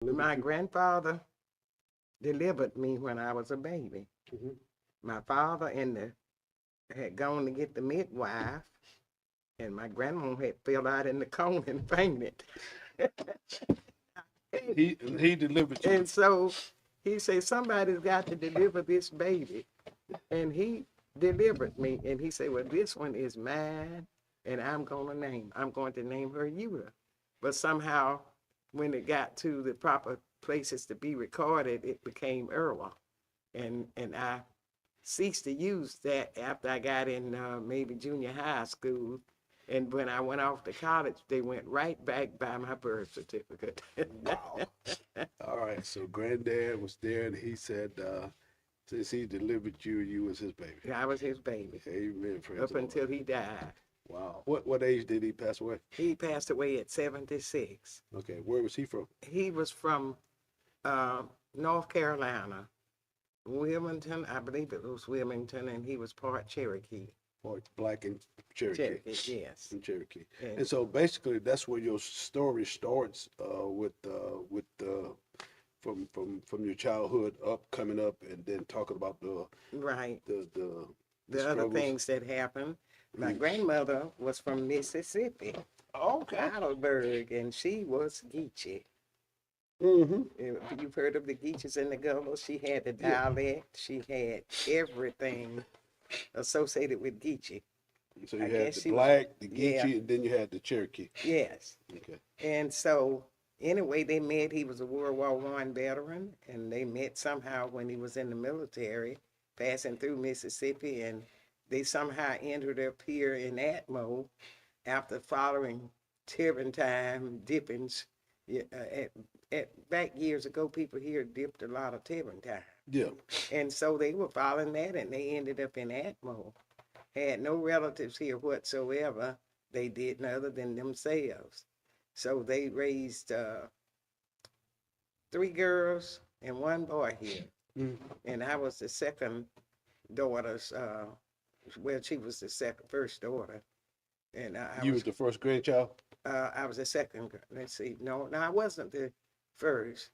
My grandfather delivered me when I was a baby. Mm-hmm. My father had gone to get the midwife, and my grandma had fell out in the cone and fainted. He delivered you. And so he said, somebody's got to deliver this baby. And he delivered me. And he said, well, this one is mine, and I'm going to name her Eula. But somehow, when it got to the proper places to be recorded, it became Urla. And I ceased to use that after I got in maybe junior high school. And when I went off to college, they went right back by my birth certificate. Wow. All right. So granddad was there, and he said, since he delivered you, you was his baby. I was his baby Amen. Praise up the Lord. until he died. Wow. What age did he pass away? He passed away at 76. Okay. Where was he from? He was from uh, North Carolina, Wilmington, I believe it was Wilmington, and he was part Cherokee. Part black and Cherokee. Cherokee, yes. In Cherokee. And And so basically, that's where your story starts with from your childhood coming up, and then talking about right, the other struggles. things that happened. My grandmother was from Mississippi, Okay. Heidelberg, and she was Geechee. Mm-hmm. You've heard of the Geechees and the Gulls. She had the Yeah. dialect. She had everything associated with Geechee. So you I had guess the she was- black, the yeah. Geechee, and then you had the Cherokee. Yes. Okay. And so anyway, they met. He was a World War I veteran, and they met somehow when he was in the military, passing through Mississippi, and they somehow ended up here in Atmore after following turpentine dippings. Yeah, back years ago, people here dipped a lot of turpentine. Yeah. And so they were following that, and they ended up in Atmore. Had no relatives here whatsoever. They didn't other than themselves. So they raised 3 girls and 1 boy here. Mm. And I was the second daughter's, well, she was the first daughter. And You was the first grandchild? I was the second, let's see, no, I wasn't the first.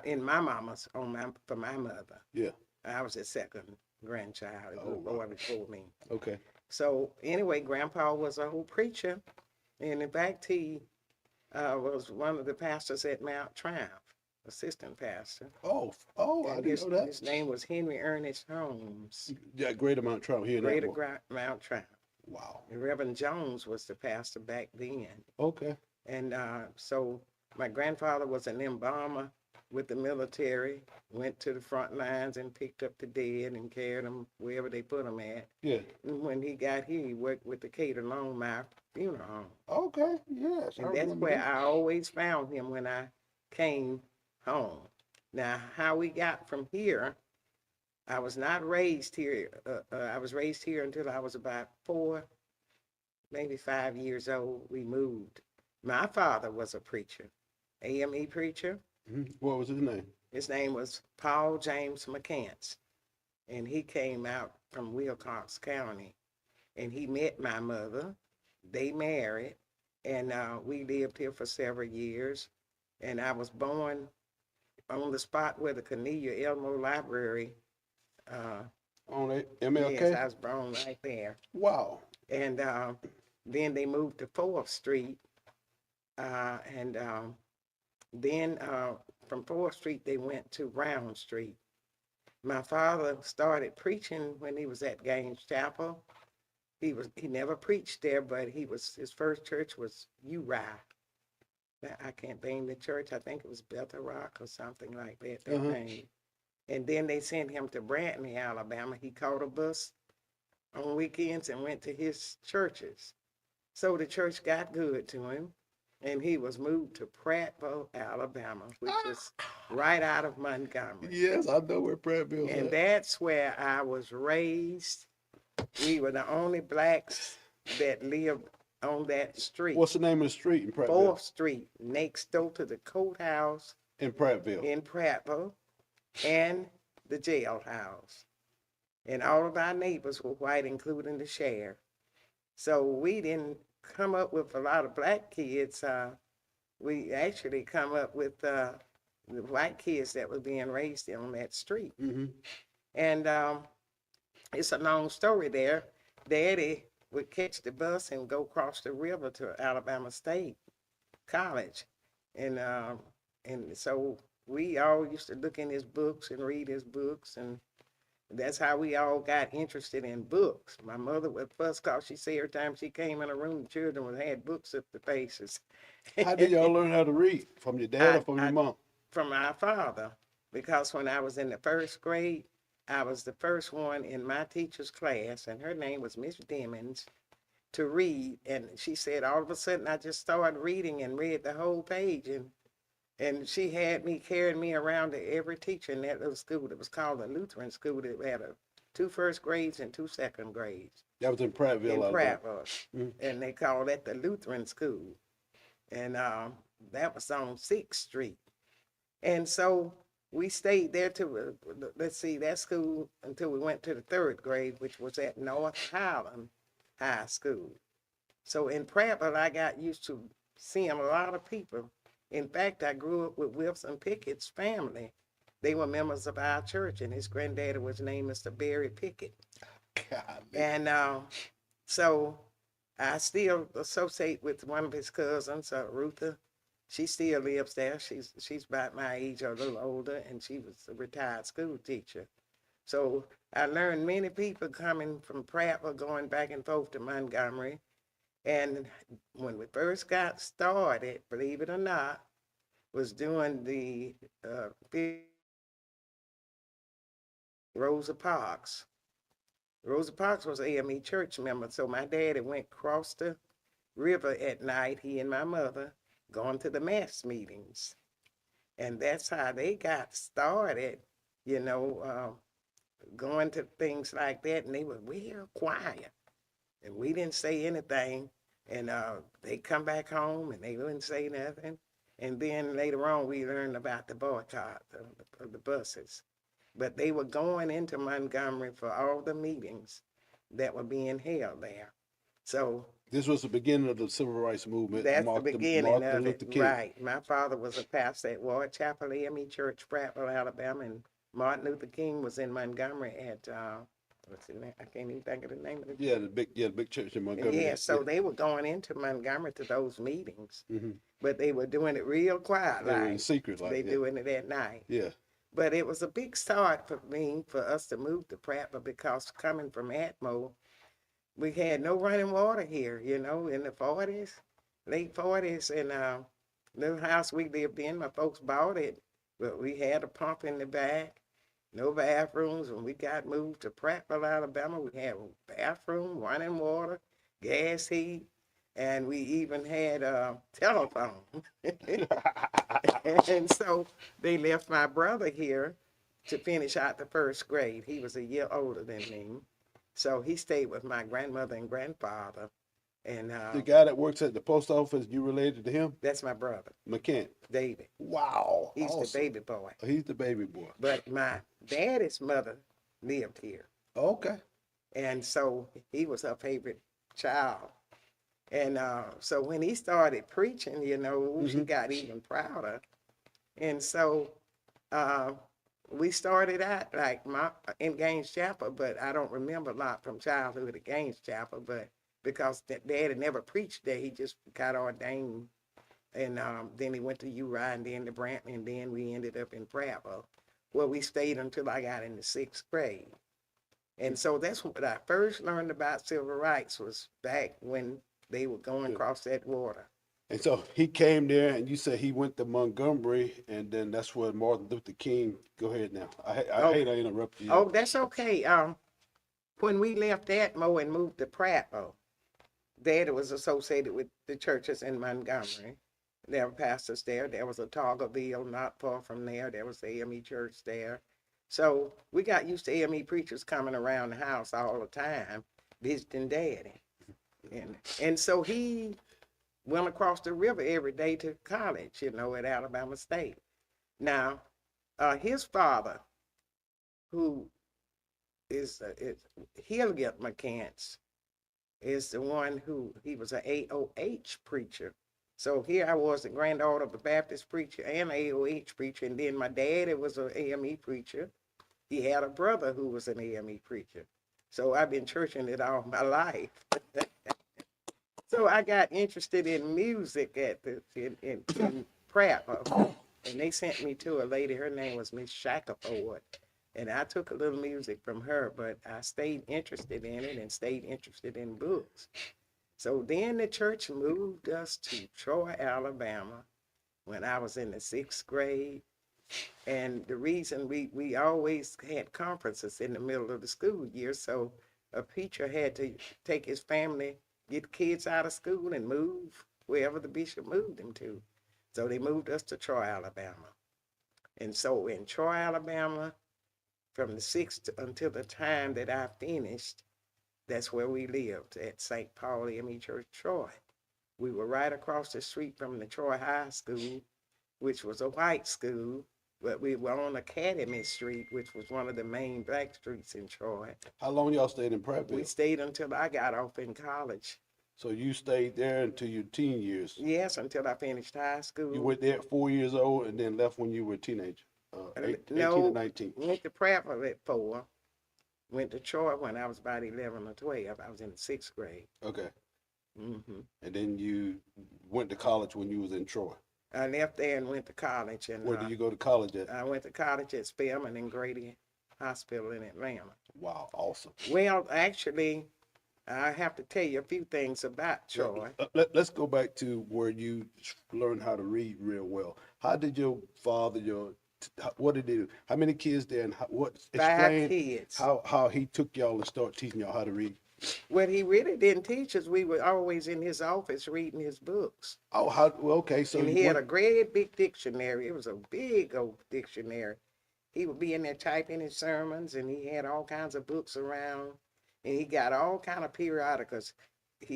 In my mama's, for my mother, Yeah. I was the second grandchild. It was Oh, a boy wow. before me. Okay. So anyway, Grandpa was a whole preacher, and in fact, he was one of the pastors at Mount Triumph, assistant pastor. I And didn't know that. his name was Henry Ernest Holmes, Yeah, Great Amount of Trouble here in Greater Atmore. Mount Triumph. Wow. And Reverend Jones was the pastor back then. Okay. And so my grandfather was an embalmer with the military, went to the front lines and picked up the dead and carried them wherever they put them at. Yeah. And when he got here, he worked with the Cater Longmire Funeral Home. Okay. Yes. And that's where I always found him when I came home. Now, how we got from here, I was not raised here. I was raised here until I was about 4, maybe 5 years old. We moved. My father was a preacher, AME preacher. Mhm. What was his name? His name was Paul James McCants. And he came out from Wilcox County. And he met my mother. They married. And we lived here for several years. And I was born on the spot where the Cornelia Elmo Library. On MLK? Yes, I was born right there. Wow. And then they moved to 4th Street. And then from 4th Street, they went to Round Street. My father started preaching when he was at Gaines Chapel. He never preached there, but his first church was Urla. I can't name the church. I think it was Bethel Rock or something like that. Their name. And then they sent him to Brantley, Alabama. He caught a bus on weekends and went to his churches. So the church got good to him, and he was moved to Prattville, Alabama, which is right out of Montgomery. Yes, I know where Prattville's And at. that's where I was raised. We were the only blacks that lived on that street. What's the name of the street in Prattville? 4th Street, next door to the courthouse In Prattville. in Prattville and the jailhouse. And all of our neighbors were white, including the sheriff. So we didn't come up with a lot of black kids. We actually come up with the white kids that were being raised on that street. Mm-hmm. And it's a long story there. Daddy would catch the bus and go across the river to Alabama State College. And so we all used to look in his books and read his books, and that's how we all got interested in books. My mother would fuss because she said every time she came in a room, the children would had books up the faces. How did y'all learn how to read? From your dad or from your mom? From our father, because when I was in the first grade, I was the first one in my teacher's class, and her name was Miss Demons, to read. And she said all of a sudden I just started reading and read the whole page, and she had me carrying me around to every teacher in that little school. It was called a Lutheran school. It had two first grades and two second grades. That was in Prattville, In Alabama. Prattville. And they called that the Lutheran school. And that was on 6th Street. And so we stayed there till, let's see, that school until we went to the 3rd grade, which was at North Highland High School. So in Prattville, I got used to seeing a lot of people. In fact, I grew up with Wilson Pickett's family. They were members of our church, and his granddaddy was named Mr. Barry Pickett. God, And so I still associate with one of his cousins, Rutha. She still lives there. She's about my age or a little older, and she was a retired school teacher. So I learned many people coming from Prattville, going back and forth to Montgomery. And when we first got started, believe it or not, was doing the Rosa Parks. Rosa Parks was an AME church member, so my daddy went across the river at night, he and my mother, going to the mass meetings. And that's how they got started, you know, going to things like that, and they were real quiet. And we didn't say anything, and they come back home and they wouldn't say nothing. And then later on, we learned about the boycott of the buses. But they were going into Montgomery for all the meetings that were being held there. So this was the beginning of the civil rights movement. that's the beginning of it, King. right. My father was a pastor at Ward Chapel AME Church, Prattville, Alabama, and Martin Luther King was in Montgomery at, what's the name? I can't even think of the name of it. Yeah, the big church in Montgomery. Yeah, so they were going into Montgomery to those meetings, Mm-hmm. but they were doing it real quiet, They were in like secret, like they that. doing it at night. Yeah. But it was a big start for me, for us to move to Prattville, because coming from Atmore, we had no running water here, you know, in the 40s, late 40s, and little house we lived in, my folks bought it, but we had a pump in the back, no bathrooms. When we got moved to Prattville, Alabama, we had a bathroom, running water, gas heat, and we even had a telephone. And so they left my brother here to finish out the 1st grade. He was a year older than me. So he stayed with my grandmother and grandfather. And The guy that works at the post office, you related to him? that's my brother, McCann. David. Wow. He's awesome. the baby boy. He's the baby boy. But my daddy's mother lived here. Okay. And so he was her favorite child. And so when he started preaching, you know, she got even prouder. And so we started out like in Gaines Chapel, but I don't remember a lot from childhood at Gaines Chapel, but because Daddy never preached there, he just got ordained. And then he went to Urla and then to Brantley, and then we ended up in Prattville, where we stayed until I got in the 6th grade. And so that's when I first learned about civil rights, was back when they were going across that water. And so he came there, and you said he went to Montgomery, and then that's where Martin Luther King. Go ahead now. I hate to interrupt you. Oh, that's okay. When we left Atmore and moved to Prattville, Daddy was associated with the churches in Montgomery. There were pastors there. There was a Toggerville not far from there. There was the AME church there. So we got used to AME preachers coming around the house all the time, visiting Daddy. And so he went across the river every day to college, you know, at Alabama State. Now, his father, who is Hilliard McCants, is the one who, he was an AOH preacher So here I was, the granddaughter of a Baptist preacher and an AOH preacher, and then my daddy was an AME preacher. He had a brother who was an AME preacher. So I've been churching it all my life. So I got interested in music in prep, and they sent me to a lady. Her name was Miss Shackleford, and I took a little music from her, but I stayed interested in it and stayed interested in books. So then the church moved us to Troy, Alabama, when I was in the 6th grade. And the reason we always had conferences in the middle of the school year, so a preacher had to take his family, get kids out of school and move wherever the bishop moved them to. So they moved us to Troy, Alabama. And so in Troy, Alabama, from the 6th until the time that I finished, that's where we lived, at St. Paul M.E. Church, Troy. We were right across the street from the Troy High School, which was a white school, but we were on Academy Street, which was one of the main black streets in Troy. How long y'all stayed in Prattville? We stayed until I got off in college. So you stayed there until your teen years? Yes, until I finished high school. You went there at 4 years old and then left when you were a teenager, 18 No, or 19? Went to Prattville at 4. Went to Troy when I was about 11 or 12. I was in the 6th grade. Okay. Mm-hmm. And then you went to college when you was in Troy. I left there and went to college. And Where did you go to college at? I went to college at Spelman and Grady Hospital in Atlanta. Wow, awesome. Well, actually, I have to tell you a few things about Troy. Let's go back to where you learned how to read real well. How did your father, what did he do? How many kids there, and Five kids. how he took y'all and started teaching y'all how to read? Well, he really didn't teach us. We were always in his office reading his books. Oh, okay, so And he had a great big dictionary. It was a big old dictionary. He would be in there typing his sermons, and he had all kinds of books around, and he got all kind of periodicals.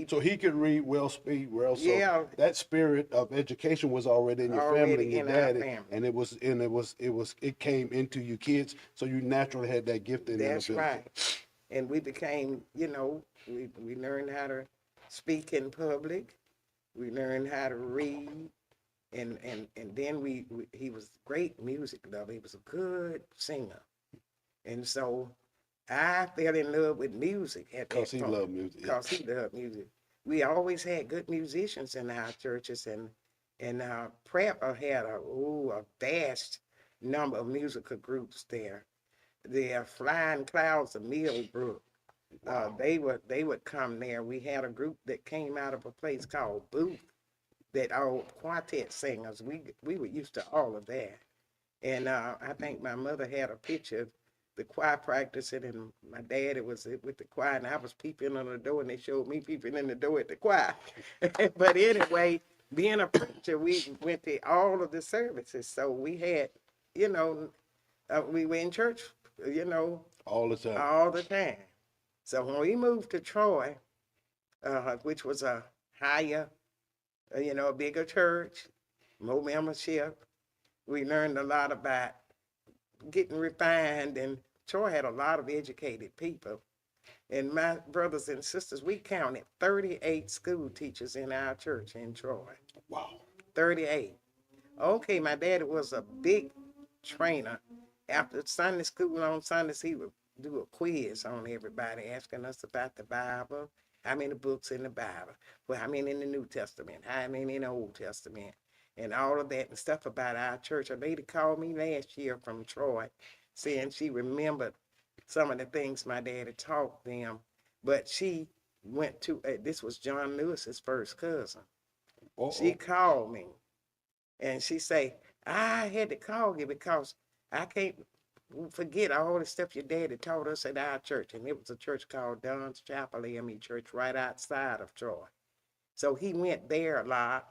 So he could read well, speak well. So Yeah. that spirit of education was already in your Already family, and your in our daddy, family. and it came into you kids. So you naturally had that gift and That's ability. right. And we became, we learned how to speak in public. We learned how to read. And then he was a great music lover. He was a good singer. And so I fell in love with music at that point. Because he loved music. Because he loved music. We always had good musicians in our churches, and Prep had a vast number of musical groups there. The Flying Clouds of Millbrook, Wow. they would come there. We had a group that came out of a place called Booth, that all quartet singers. We were used to all of that. And I think my mother had a picture of the choir practicing, and my daddy was with the choir, and I was peeping on the door, and they showed me peeping in the door at the choir. But anyway, being a preacher, we went to all of the services. So we had, we were in church, All the time. all the time. So when we moved to Troy, which was a higher, a bigger church, more membership, we learned a lot about getting refined, and Troy had a lot of educated people. And my brothers and sisters, we counted 38 school teachers in our church in Troy. Wow. 38. Okay, my daddy was a big trainer. After Sunday school on Sundays, he would do a quiz on everybody, asking us about the Bible, how many books in the Bible, well, how many in the New Testament, how many in the Old Testament, and all of that and stuff about our church. A lady called me last year from Troy saying she remembered some of the things my daddy taught them, but she went to, this was John Lewis's first cousin. Uh-oh. She called me and she said, I had to call you because I can't forget all the stuff your daddy taught us at our church. And it was a church called Don's Chapel AME Church right outside of Troy. So he went there a lot,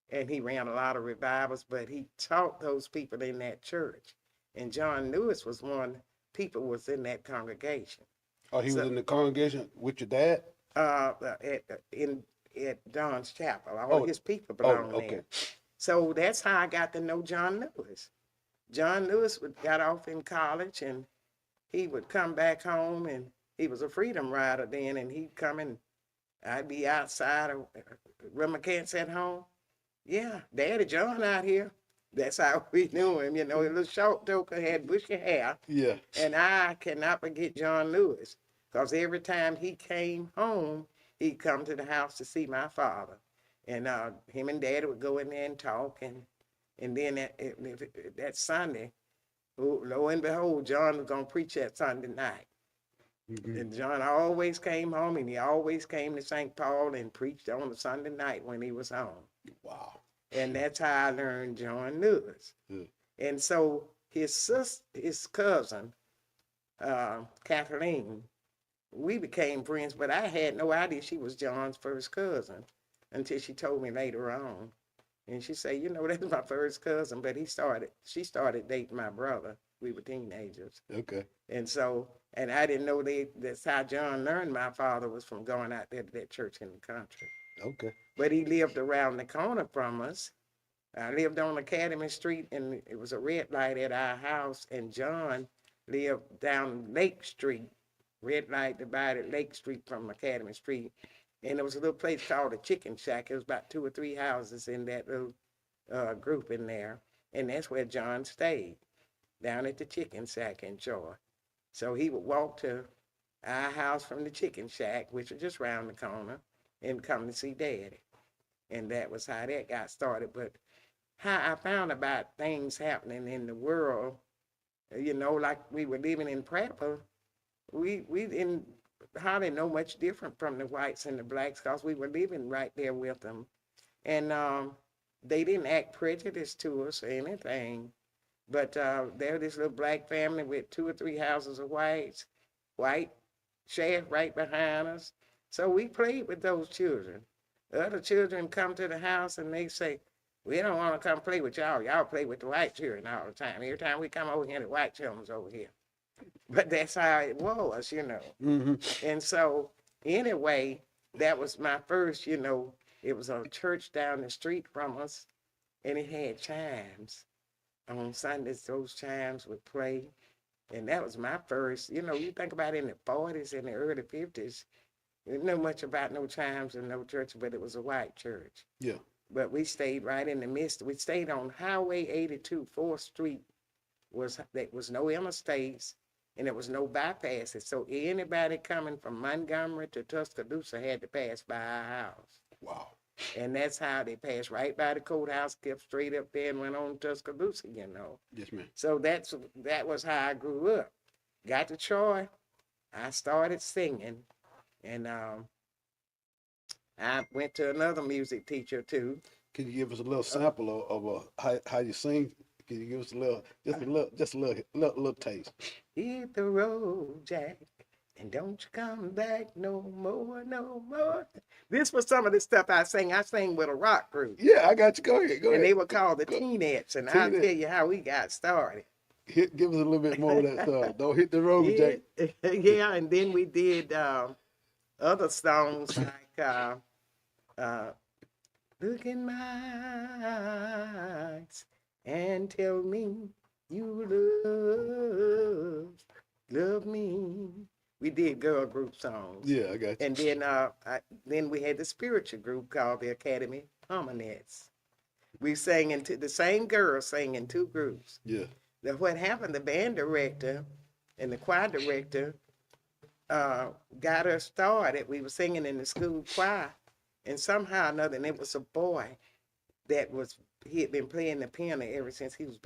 and he ran a lot of revivals, but he taught those people in that church. And John Lewis was one people was in that congregation. Oh, he was in the congregation with your dad? At Don's Chapel. All his people belonged there. So that's how I got to know John Lewis. John Lewis got off in college, and he would come back home, and he was a freedom rider then, and he'd come and I'd be outside of Rema Kent's at home, Yeah, Daddy John out here. That's how we knew him. You know, a little short toker, had bushy hair. Yeah. And I cannot forget John Lewis, because every time he came home, he'd come to the house to see my father. And him and Daddy would go in there and talk. And then that Sunday, lo and behold, John was going to preach that Sunday night. Mm-hmm. And John always came home, and he always came to St. Paul and preached on the Sunday night when he was home. Wow. And that's how I learned John Lewis. Yeah. And so his cousin, Kathleen, we became friends, but I had no idea she was John's first cousin until she told me later on. And she said, you know, that's my first cousin, but she started dating my brother. We were teenagers. Okay. And so, and I didn't know that's how John learned my father was from going out there to that church in the country. Okay. But he lived around the corner from us. I lived on Academy Street, and it was a red light at our house, and John lived down Lake Street, red light divided Lake Street from Academy Street. And there was a little place called the Chicken Shack. It was about 2 or 3 houses in that little group in there. And that's where John stayed, down at the Chicken Shack in Troy. So he would walk to our house from the Chicken Shack, which was just around the corner, and come to see Daddy. And that was how that got started. But how I found about things happening in the world, you know, like we were living in Prepper, we didn't hardly know much different from the whites and the blacks, because we were living right there with them. And they didn't act prejudiced to us or anything. But there was this little black family with 2 or 3 houses of white shack right behind us. So we played with those children. The other children come to the house and they say, we don't want to come play with y'all. Y'all play with the white children all the time. Every time we come over here, the white children's over here. But that's how it was, you know. Mm-hmm. And so, anyway, that was my first, you know, it was a church down the street from us, and it had chimes. On Sundays, those chimes would play. And that was my first, you know, you think about it in the 40s and the early 50s, you didn't know much about no chimes and no church, but it was a white church. Yeah. But we stayed right in the midst. We stayed on Highway 82, 4th Street. There was no interstates, and there was no bypasses. So anybody coming from Montgomery to Tuscaloosa had to pass by our house. Wow. And that's how they passed right by the courthouse, kept straight up there and went on to Tuscaloosa, you know. Yes, ma'am. So that was how I grew up. Got to Troy, I started singing, and I went to another music teacher too. Can you give us a little sample of how you sing? Can you give us just a little taste? Hit the road, Jack, and don't you come back no more, no more. This was some of the stuff I sang. I sang with a rock group. Yeah, I got you. Go ahead. And they were called the Teenettes, and I'll tell you how we got started. Give us a little bit more of that song. Don't hit the road, Jack. Yeah, and then we did other songs like look in my eyes and tell me you love me. We did girl group songs. Yeah, I got you. And then we had the spiritual group called the Academy Harmonettes. We sang into the same girls sang in 2 groups. Yeah. Now what happened, the band director and the choir director got us started. We were singing in the school choir, and somehow or another, and it was a boy he had been playing the piano ever since he was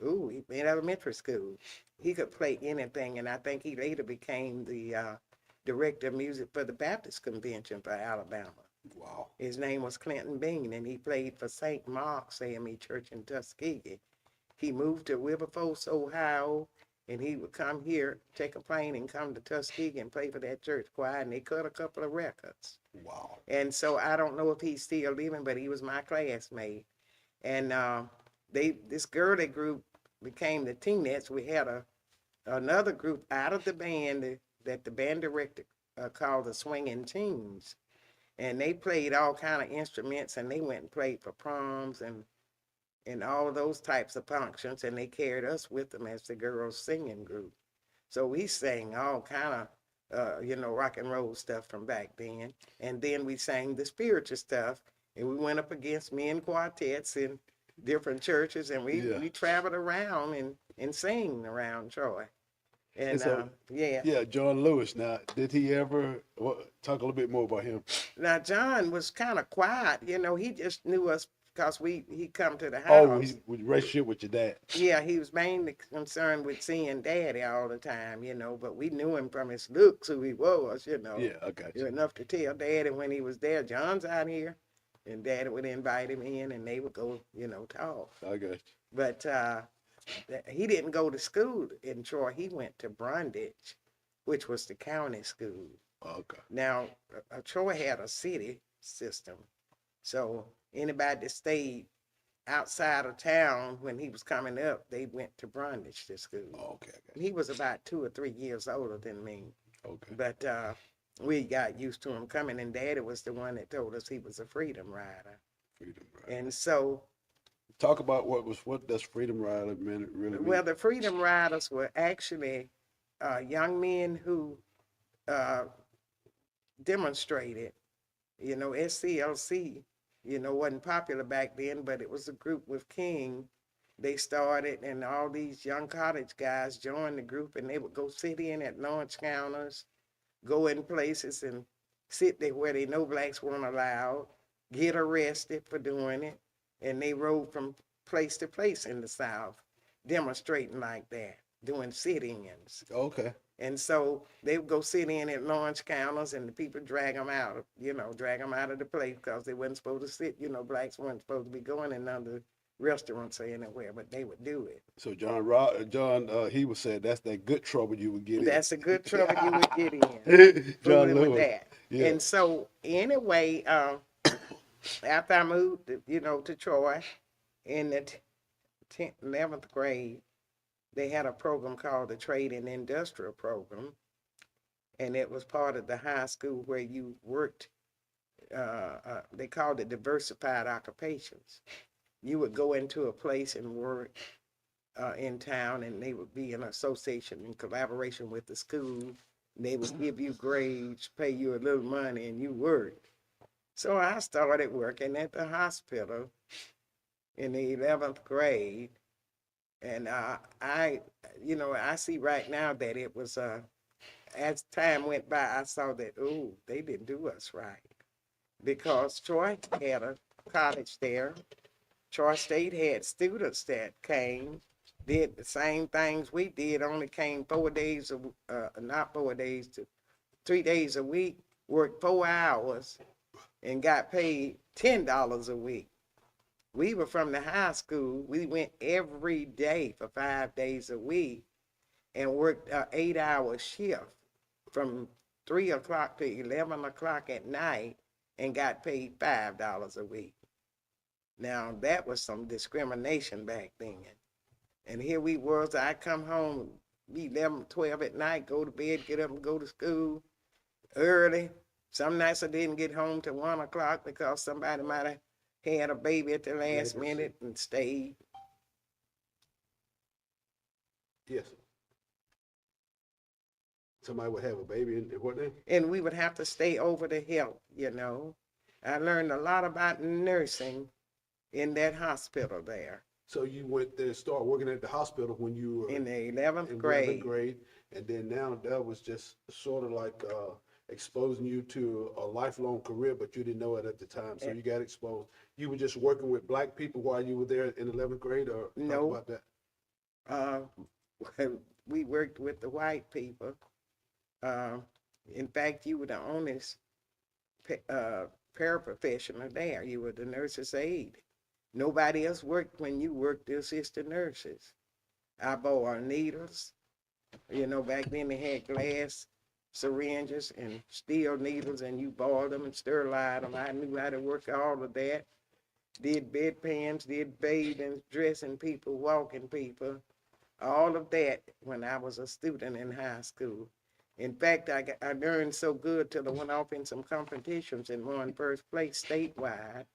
in elementary school. He could play anything, and I think he later became the director of music for the Baptist Convention for Alabama. Wow. His name was Clinton Bean, and he played for St. Mark's AME Church in Tuskegee. He moved to Wilberforce, Ohio, and he would come here, take a plane, and come to Tuskegee and play for that church choir, and they cut a couple of records. Wow. And so I don't know if he's still living, but he was my classmate. And this girly group became the Teenettes. We had another group out of the band that the band director called the Swinging Teens. And they played all kind of instruments, and they went and played for proms and all those types of functions, and they carried us with them as the girls' singing group. So we sang all kind of, rock and roll stuff from back then. And then we sang the spiritual stuff, And we went up against men quartets in different churches, and Yeah. we traveled around and sang around Troy. And And so, yeah. yeah, John Lewis. Now, did he ever talk a little bit more about him? Now John was kind of quiet, he just knew us because he come to the Oh, house. he with relationship with your dad. Yeah, he was mainly concerned with seeing Daddy all the time, but we knew him from his looks, who he was, Yeah, I got you. Enough to tell Daddy when he was there, John's out here, and Daddy would invite him in, and they would go, talk. I got you. But he didn't go to school in Troy. He went to Brundage, which was the county school. Okay. Now, Troy had a city system, so anybody that stayed outside of town when he was coming up, they went to Brundage to school. Okay. He was about 2 or 3 years older than me, Okay. but we got used to him coming, and Daddy was the one that told us he was a freedom rider. Freedom Rider. And so, Talk about what does Freedom Rider really mean? well, the freedom riders were actually young men who demonstrated. SCLC, wasn't popular back then, but it was a group with King. They started, and all these young college guys joined the group, and they would go sit in at lunch counters, go in places and sit there where they know blacks weren't allowed, get arrested for doing it, and they rode from place to place in the South, demonstrating like that, doing sit-ins. Okay. And so they would go sit in at lunch counters, and the people drag them out of the place because they wasn't supposed to sit. Blacks weren't supposed to be going in none of the restaurants or anywhere, but they would do it. So he was saying that's that good trouble you would get in. That's a good trouble you would get in. John fooling Lewis. with that. Yeah. And so anyway, after I moved, to Troy in the 11th grade, they had a program called the Trade and Industrial Program, and it was part of the high school where you worked. They called it diversified occupations. You would go into a place and work in town, and they would be in association in collaboration with the school. They would give you grades, pay you a little money, and you worked. So I started working at the hospital in the 11th grade. And I see right now that it was, as time went by, I saw that, they didn't do us right. Because Troy had a college there. Troy State had students that came, did the same things we did, only came 3 days a week, worked 4 hours, and got paid $10 a week. We were from the high school. We went every day for 5 days a week and worked an 8-hour shift from 3 o'clock to 11 o'clock at night and got paid $5 a week. Now, that was some discrimination back then. And here we was, I come home, be 11, 12 at night, go to bed, get up and go to school early. Some nights I didn't get home till 1 o'clock because somebody might have had a baby at the last minute and stayed. Yes. Somebody would have a baby and what then? And we would have to stay over to help, I learned a lot about nursing in that hospital there. So you went there, started working at the hospital when you were in the 11th in grade. 11th grade, and then now that was just sort of like exposing you to a lifelong career, but you didn't know it at the time, so you got exposed. You were just working with black people while you were there in 11th grade, or No. talk about that? We worked with the white people. In fact, you were the only paraprofessional there. You were the nurse's aide. Nobody else worked when you worked the assistant nurses. I bore needles. Back then they had glass syringes and steel needles, and you boiled them and sterilized them. I knew how to work all of that. Did bedpans, did bathing, dressing people, walking people, all of that when I was a student in high school. In fact, I learned so good till I went off in some competitions and won first place statewide.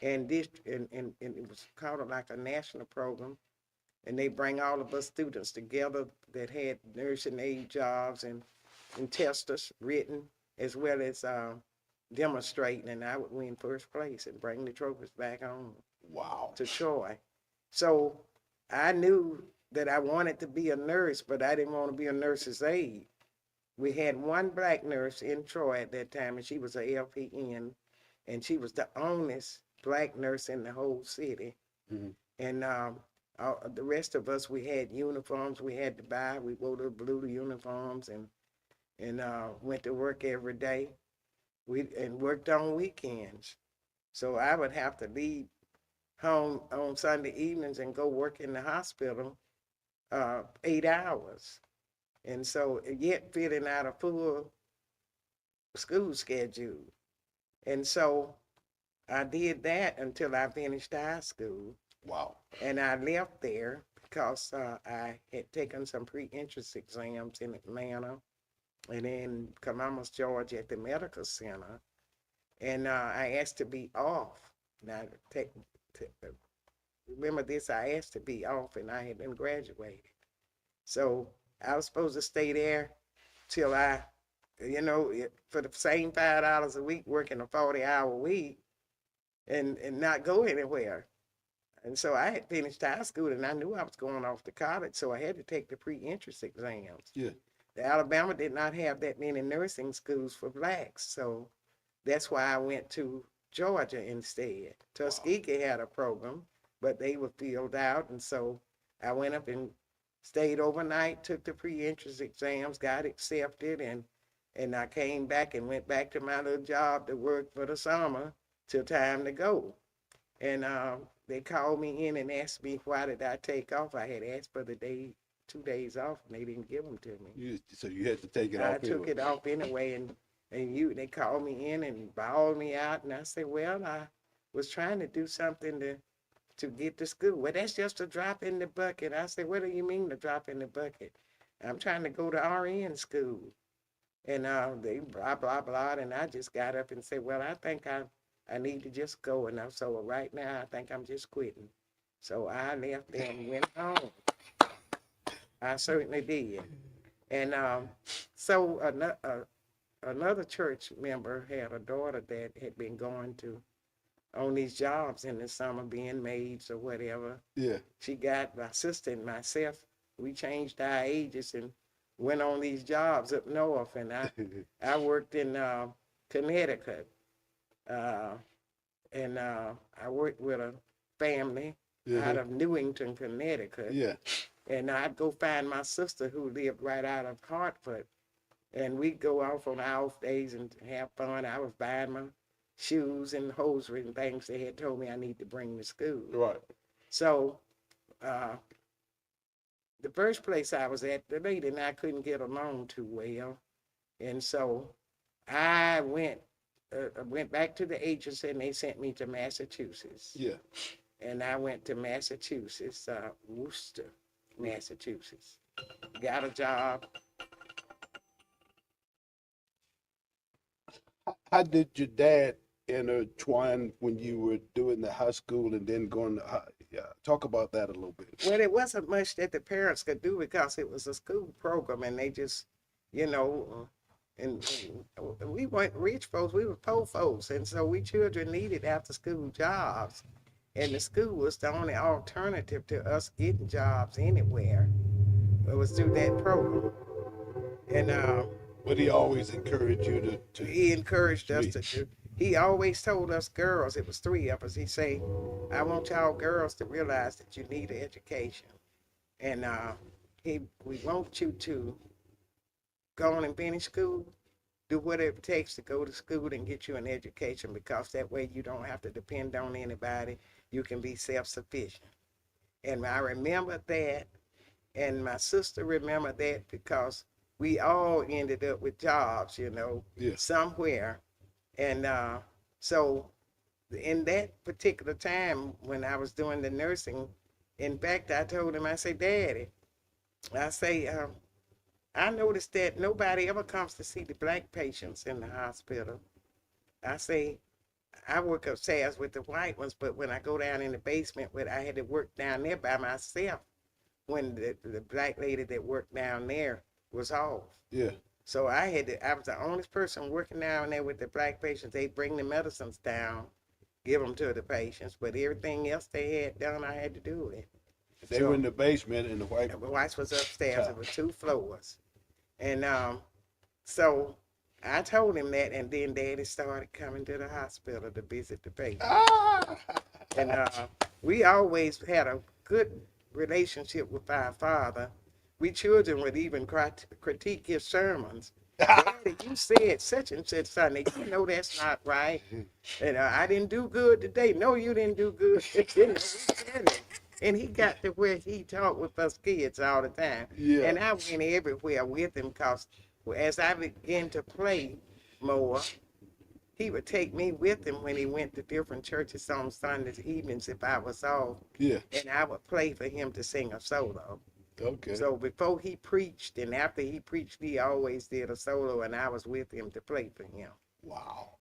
And it was called like a national program. And they bring all of us students together that had nursing aid jobs and testers written, as well as demonstrating, and I would win first place and bring the trophies back home Wow. to Troy. So I knew that I wanted to be a nurse, but I didn't want to be a nurse's aide. We had one black nurse in Troy at that time, and she was a LPN, and she was the only black nurse in the whole city. Mhm. And the rest of us, we had uniforms we had to buy. We wore the blue uniforms and went to work every day. We worked on weekends. So I would have to leave home on Sunday evenings and go work in the hospital 8 hours. And so yet fitting out a full school schedule. And so I did that until I finished high school. Wow. And I left there because I had taken some pre-entrance exams in Atlanta and in Columbus, Georgia at the medical center. And I asked to be off. Now, remember this, I asked to be off and I had been graduated. So I was supposed to stay there till I, for the same $5 a week, working a 40-hour week and not go anywhere. And so I had finished high school and I knew I was going off to college, so I had to take the pre-entrance exams. Yeah. The Alabama did not have that many nursing schools for blacks, so that's why I went to Georgia instead. Tuskegee had a program, but they were filled out, and so I went up and stayed overnight, took the pre-entrance exams, got accepted, and I came back and went back to my little job to work for the summer till time to go. And they called me in and asked me why did I take off. I had asked for the 2 days off, and they didn't give them to me. So you had to take it I off. took it off anyway, and they called me in and bawled me out, and I said, well, I was trying to do something to get to school. Well, that's just a drop in the bucket. I said, what do you mean a drop in the bucket? I'm trying to go to RN school. And they blah, blah, blah, and I just got up and said, well, I think I need to just go. And so right now, I think I'm just quitting. So I left there and went home. I certainly did. And so another church member had a daughter that had been going on these jobs in the summer, being maids or whatever. Yeah. She got my sister and myself. We changed our ages and went on these jobs up north. And I worked in Connecticut. And I worked with a family out of Newington, Connecticut. Yeah. And I'd go find my sister who lived right out of Hartford. And we'd go off on our off days and have fun. I was buying my shoes and hosiery and things they had told me I need to bring to school. Right. So the first place I was at, the lady and I couldn't get along too well. And so I went back to the agency and they sent me to Massachusetts. Yeah. And I went to Massachusetts, Worcester, Massachusetts. Got a job. How did your dad intertwine when you were doing the high school and then going to talk about that a little bit? Well, it wasn't much that the parents could do because it was a school program and they just, and we weren't rich folks, we were poor folks. And so we children needed after school jobs. And the school was the only alternative to us getting jobs anywhere. It was through that program. And But he always encouraged you to he encouraged us to do. He always told us girls, it was 3 of us, he'd say, I want y'all girls to realize that you need an education. And we want you to go on and finish school, do whatever it takes to go to school and get you an education, because that way you don't have to depend on anybody. You can be self-sufficient. And I remember that, and my sister remembered that, because we all ended up with jobs, somewhere. And so in that particular time when I was doing the nursing, in fact, I told him, I say, Daddy, I say, I noticed that nobody ever comes to see the black patients in the hospital. I say, I work upstairs with the white ones, but when I go down in the basement, I had to work down there by myself when the black lady that worked down there was off. Yeah. So I was the only person working down there with the black patients. They bring the medicines down, give them to the patients, but everything else they had done, I had to do it. They were in the basement and the white. The wife was upstairs. It Child. was 2 floors. And so I told him that, and then Daddy started coming to the hospital to visit the patients. Ah! And we always had a good relationship with our father. We children would even critique his sermons. Daddy, you said such and such Sunday. You know that's not right. And I didn't do good today. No, you didn't do good. You know, we said it. And he got to where he talked with us kids all the time. Yeah. And I went everywhere with him because as I began to play more, he would take me with him when he went to different churches on Sundays evenings if I was off. Yeah. And I would play for him to sing a solo. Okay. So before he preached and after he preached, he always did a solo, and I was with him to play for him. Wow.